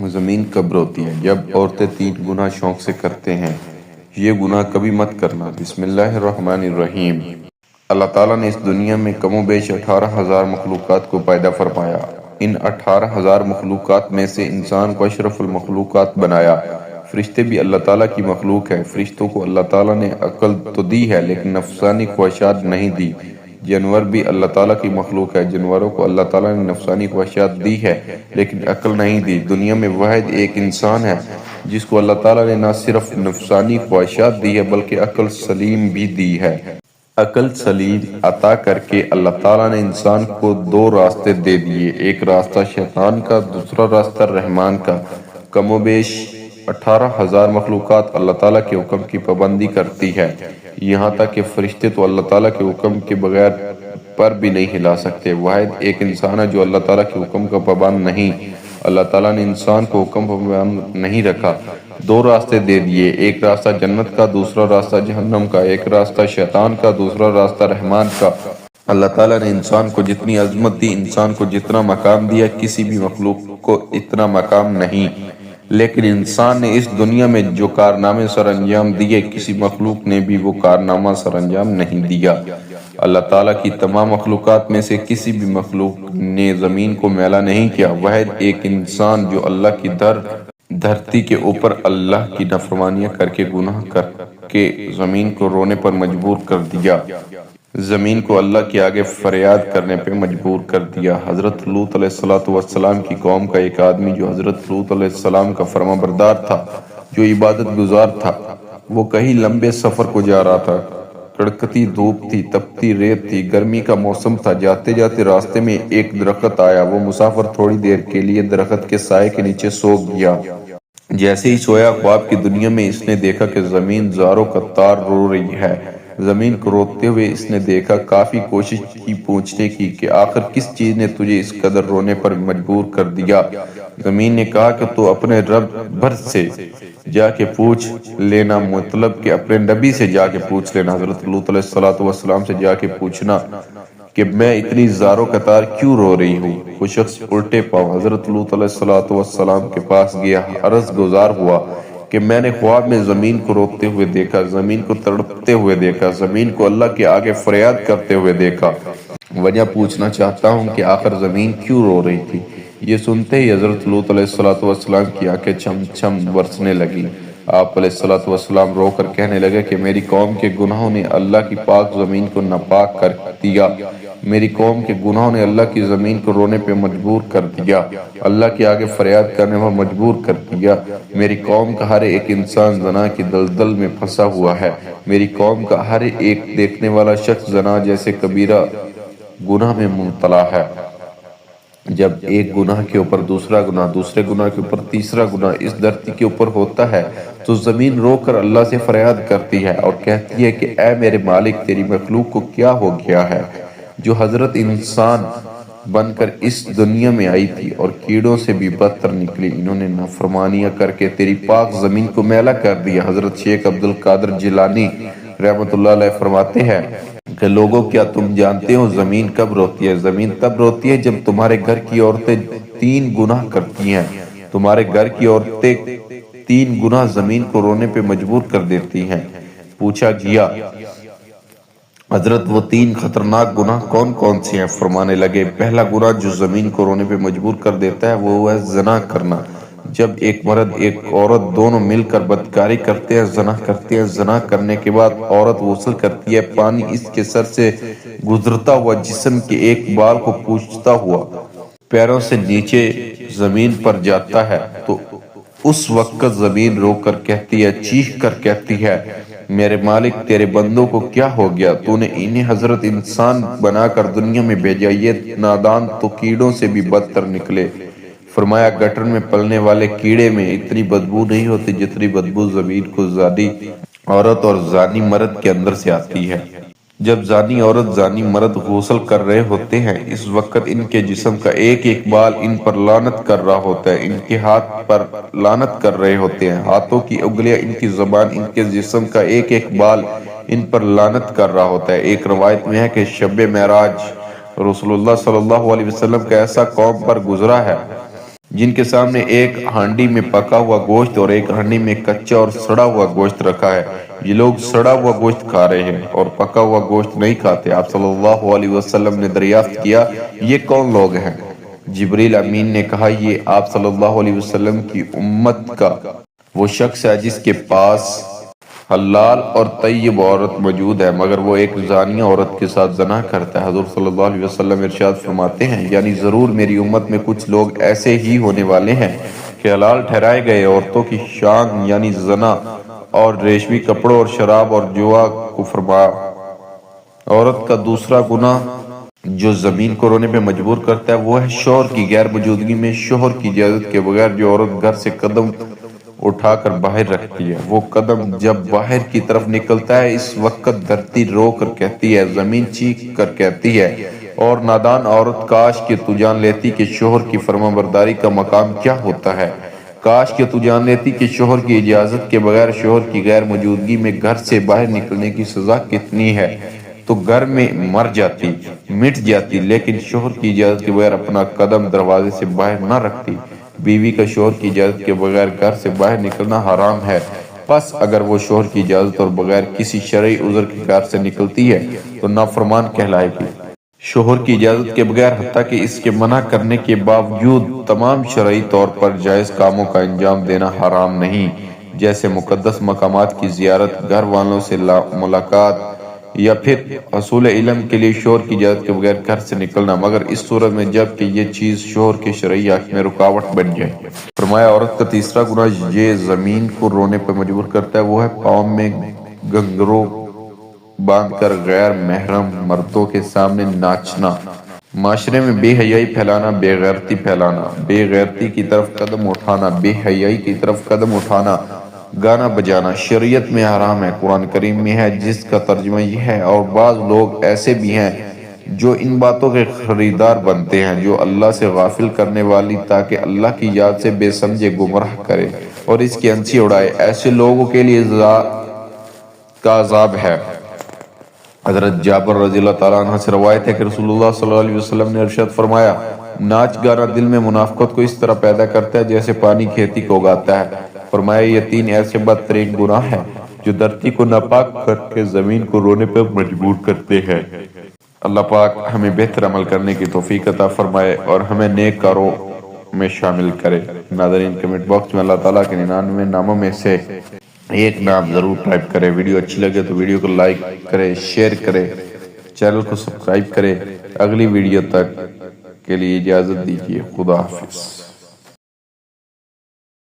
زمین کب روتی ہے؟ جب عورتیں 3 گناہ شوق سے کرتے ہیں۔ یہ گناہ کبھی مت کرنا۔ بسم اللہ الرحمن الرحیم۔ اللہ تعالیٰ نے اس دنیا میں کم و بیش 18,000 مخلوقات کو پیدا فرمایا۔ ان 18,000 مخلوقات میں سے انسان کو اشرف المخلوقات بنایا۔ فرشتے بھی اللہ تعالیٰ کی مخلوق ہیں۔ فرشتوں کو اللہ تعالیٰ نے عقل تو دی ہے لیکن نفسانی خواہشات نہیں دی۔ جانور بھی اللہ تعالیٰ کی مخلوق ہے۔ جانوروں کو اللہ تعالیٰ نے نفسانی خواہشات دی ہے لیکن عقل نہیں دی۔ دنیا میں واحد ایک انسان ہے جس کو اللہ تعالیٰ نے نہ صرف نفسانی خواہشات دی ہے بلکہ عقل سلیم بھی دی ہے۔ عقل سلیم عطا کر کے اللہ تعالیٰ نے انسان کو 2 راستے دے دیے، ایک راستہ شیطان کا، دوسرا راستہ رحمان کا۔ کم و بیش 18,000 مخلوقات اللہ تعالیٰ کے حکم کی پابندی کرتی ہے، یہاں تک کہ فرشتے تو اللہ تعالیٰ کے حکم کے بغیر پر بھی نہیں ہلا سکتے۔ واحد ایک انسان ہے جو اللہ تعالیٰ کے حکم کا پابند نہیں۔ اللہ تعالیٰ نے انسان کو حکم پابند نہیں رکھا، 2 راستے دے دیے، ایک راستہ جنت کا، دوسرا راستہ جہنم کا، ایک راستہ شیطان کا، دوسرا راستہ رحمان کا۔ اللہ تعالیٰ نے انسان کو جتنی عظمت دی، انسان کو جتنا مقام دیا، کسی بھی مخلوق کو اتنا مقام نہیں، لیکن انسان نے اس دنیا میں جو کارنامے سر انجام دیے کسی مخلوق نے بھی وہ کارنامہ سر انجام نہیں دیا۔ اللہ تعالیٰ کی تمام مخلوقات میں سے کسی بھی مخلوق نے زمین کو میلا نہیں کیا۔ واحد ایک انسان جو اللہ کی دھرتی کے اوپر اللہ کی نافرمانیاں کر کے گناہ کر کے زمین کو رونے پر مجبور کر دیا، زمین کو اللہ کے آگے فریاد کرنے پہ مجبور کر دیا۔ حضرت لوط علیہ السلام کی قوم کا ایک آدمی جو حضرت لوط علیہ السلام کا فرما بردار تھا، جو عبادت گزار تھا، وہ کہیں لمبے سفر کو جا رہا تھا۔ کڑکتی دھوپ تھی، تپتی ریت تھی، گرمی کا موسم تھا۔ جاتے جاتے راستے میں ایک درخت آیا، وہ مسافر تھوڑی دیر کے لیے درخت کے سائے کے نیچے سو گیا۔ جیسے ہی سویا، خواب کی دنیا میں اس نے دیکھا کہ زمین زاروں کا تار رو رہی ہے۔ زمین کو روتے ہوئے اس نے دیکھا، کافی کوشش کی پوچھنے کی کہ آخر کس چیز نے تجھے اس قدر رونے پر مجبور کر دیا۔ زمین نے کہا کہ تو اپنے رب بھر سے جا کے پوچھ لینا، مطلب کہ اپنے نبی سے جا کے پوچھ لینا، حضرت لوط علیہ السلام سے جا کے پوچھنا کہ میں اتنی زاروں قطار کیوں رو رہی ہوں۔ وہ شخص الٹے پاؤں حضرت لوط علیہ السلام کے پاس گیا، عرض گزار ہوا کہ میں نے خواب میں زمین کو روتے ہوئے دیکھا، زمین کو تڑپتے ہوئے دیکھا، زمین کو اللہ کے آگے فریاد کرتے ہوئے دیکھا۔ وجہ پوچھنا چاہتا ہوں کہ آخر زمین کیوں رو رہی تھی۔ یہ سنتے ہی حضرت لوط علیہ السلام کی آنکھیں چھم چھم برسنے لگی۔ آپ علیہ السلام رو کر کہنے لگے کہ میری قوم کے گناہوں نے اللہ کی پاک زمین کو ناپاک کر دیا، میری قوم کے گناہوں نے اللہ کی زمین کو رونے پہ مجبور کر دیا، اللہ کے آگے فریاد کرنے پر مجبور کر دیا۔ میری قوم کا ہر ایک انسان زنا کی دلدل میں پھنسا ہوا ہے، میری قوم کا ہر ایک دیکھنے والا شخص زنا جیسے کبیرہ گناہ میں مبتلا ہے۔ جب ایک گناہ کے اوپر دوسرا گناہ، دوسرے گناہ کے اوپر تیسرا گناہ اس دھرتی کے اوپر ہوتا ہے تو زمین رو کر اللہ سے فریاد کرتی ہے اور کہتی ہے کہ اے میرے مالک، تیری مخلوق کو کیا ہو گیا ہے جو حضرت انسان بن کر اس دنیا میں آئی تھی اور کیڑوں سے بھی بدتر نکلی، انہوں نے نافرمانیاں کر کے تیری پاک زمین کو میلا کر دیا۔ حضرت شیخ عبد القادر جیلانی رحمۃ اللہ علیہ فرماتے ہیں کہ لوگوں، کیا تم جانتے ہو زمین کب روتی ہے؟ زمین تب روتی ہے جب تمہارے گھر کی عورتیں 3 گناہ کرتی ہیں۔ تمہارے گھر کی عورتیں 3 گناہ زمین کو رونے پہ مجبور کر دیتی ہیں۔ پوچھا گیا حضرت وہ 3 خطرناک گناہ کون کون سے ہیں؟ فرمانے لگے پہلا گناہ جو زمین کو رونے پہ مجبور کر دیتا ہے وہ ہے زنا کرنا۔ جب ایک مرد ایک عورت دونوں مل کر بدکاری کرتے ہیں، زنا کرتے ہیں، زنا کرنے کے بعد عورت غسل کرتی ہے، پانی اس کے سر سے گزرتا ہوا جسم کے ایک بال کو پوچھتا ہوا پیروں سے نیچے زمین پر جاتا ہے تو اس وقت زمین رو کر کہتی ہے، چیخ کر کہتی ہے، میرے مالک، تیرے بندوں کو کیا ہو گیا؟ تو نے انہیں حضرت انسان بنا کر دنیا میں بھیجا، یہ نادان تو کیڑوں سے بھی بدتر نکلے۔ فرمایا گٹر میں پلنے والے کیڑے میں اتنی بدبو نہیں ہوتی جتنی بدبو زمین کو زانی عورت اور زانی مرد کے اندر سے آتی ہے۔ جب زانی عورت زانی مرد غسل کر رہے ہوتے ہیں، اس وقت ان کے جسم کا ایک ایک بال ان پر لعنت کر رہا ہوتا ہے، ان کے ہاتھ پر لعنت کر رہے ہوتے ہیں، ہاتھوں کی انگلیاں، ان کی زبان، ان کے جسم کا ایک ایک بال ان پر لعنت کر رہا ہوتا ہے۔ ایک روایت میں ہے کہ شب معراج رسول اللہ صلی اللہ علیہ وسلم کا ایسا قوم پر گزرا ہے جن کے سامنے ایک ہانڈی میں پکا ہوا گوشت اور ایک ہانڈی میں کچا اور سڑا ہوا گوشت رکھا ہے۔ یہ لوگ سڑا ہوا گوشت کھا رہے ہیں اور پکا ہوا گوشت نہیں کھاتے۔ آپ صلی اللہ علیہ وسلم نے دریافت کیا، یہ کون لوگ ہیں؟ جبریل امین نے کہا، یہ آپ صلی اللہ علیہ وسلم کی امت کا وہ شخص ہے جس کے پاس حلال اور طیب عورت موجود ہے، مگر وہ ایک زانیہ عورت کے ساتھ زنا کرتا ہے۔ حضور صلی اللہ علیہ وسلم ارشاد فرماتے ہیں، یعنی ضرور میری امت میں کچھ لوگ ایسے ہی ہونے والے ہیں کہ حلال ٹھہرائے گئے عورتوں کی شان یعنی زنا اور ریشمی کپڑوں اور شراب اور جوا کو فرما۔ عورت کا دوسرا گناہ جو زمین کو رونے پہ مجبور کرتا ہے وہ ہے شوہر کی غیر موجودگی میں شوہر کی اجازت کے بغیر جو عورت گھر سے قدم اٹھا کر باہر رکھتی ہے۔ وہ قدم جب باہر کی طرف نکلتا ہے اس وقت دھرتی رو کر کہتی ہے، زمین چیخ کر کہتی ہے، اور نادان عورت کاش کہ تو جان لیتی کہ شوہر کی فرمانبرداری کا مقام کیا ہوتا ہے، کاش کہ تو جان لیتی کہ شوہر کی اجازت کے بغیر شوہر کی غیر موجودگی میں گھر سے باہر نکلنے کی سزا کتنی ہے، تو گھر میں مر جاتی، مٹ جاتی، لیکن شوہر کی اجازت کے بغیر اپنا قدم دروازے سے باہر نہ رکھتی۔ بیوی کا شوہر کی اجازت کے بغیر گھر سے باہر نکلنا حرام ہے، پس اگر وہ شوہر کی اجازت اور بغیر کسی شرعی عذر کے گھر سے نکلتی ہے تو نافرمان کہلائے گی۔ شوہر کی اجازت کے بغیر حتیٰ کہ اس کے منع کرنے کے باوجود تمام شرعی طور پر جائز کاموں کا انجام دینا حرام نہیں، جیسے مقدس مقامات کی زیارت، گھر والوں سے ملاقات، یا پھر حصول علم کے لیے شوہر کی اجازت کے بغیر گھر سے نکلنا، مگر اس صورت میں جب کہ یہ چیز شوہر کے شرعی حق میں رکاوٹ بن جائے۔ فرمایا عورت کا تیسرا گناہ یہ زمین کو رونے پر مجبور کرتا ہے وہ ہے پاؤں میں گھنگرو باندھ کر غیر محرم مردوں کے سامنے ناچنا، معاشرے میں بے حیائی پھیلانا، بے غیرتی پھیلانا، بے غیرتی کی طرف قدم اٹھانا، بے حیائی کی طرف قدم اٹھانا، گانا بجانا شریعت میں حرام ہے، قرآن کریم میں ہے جس کا ترجمہ یہ ہے، اور بعض لوگ ایسے بھی ہیں جو ان باتوں کے خریدار بنتے ہیں جو اللہ سے غافل کرنے والی تاکہ اللہ کی یاد سے بے سمجھے گمراہ کرے اور اس کی ہنسی اڑائے، ایسے لوگوں کے لیے کا عذاب ہے۔ حضرت جابر رضی اللہ تعالیٰ عنہ سے روایت ہے کہ رسول اللہ صلی اللہ علیہ وسلم نے ارشاد فرمایا، ناچ گانا دل میں منافقت کو اس طرح پیدا کرتا ہے جیسے پانی کھیتی کو اگاتا ہے۔ فرمایا یہ تین ایسے بدترین گناہ ہیں جو دھرتی کو ناپاک کر کے زمین کو رونے پر مجبور کرتے ہیں۔ اللہ پاک ہمیں بہتر عمل کرنے کی توفیق عطا فرمائے اور ہمیں نیک کاروں میں شامل کرے۔ ناظرین کمنٹ باکس میں اللہ تعالیٰ کے 99 ناموں میں سے ایک نام ضرور ٹائپ کرے۔ ویڈیو اچھی لگے تو ویڈیو کو لائک کرے، شیئر کرے، چینل کو سبسکرائب کرے۔ اگلی ویڈیو تک کے لیے اجازت دیجیے۔ خدا حافظ۔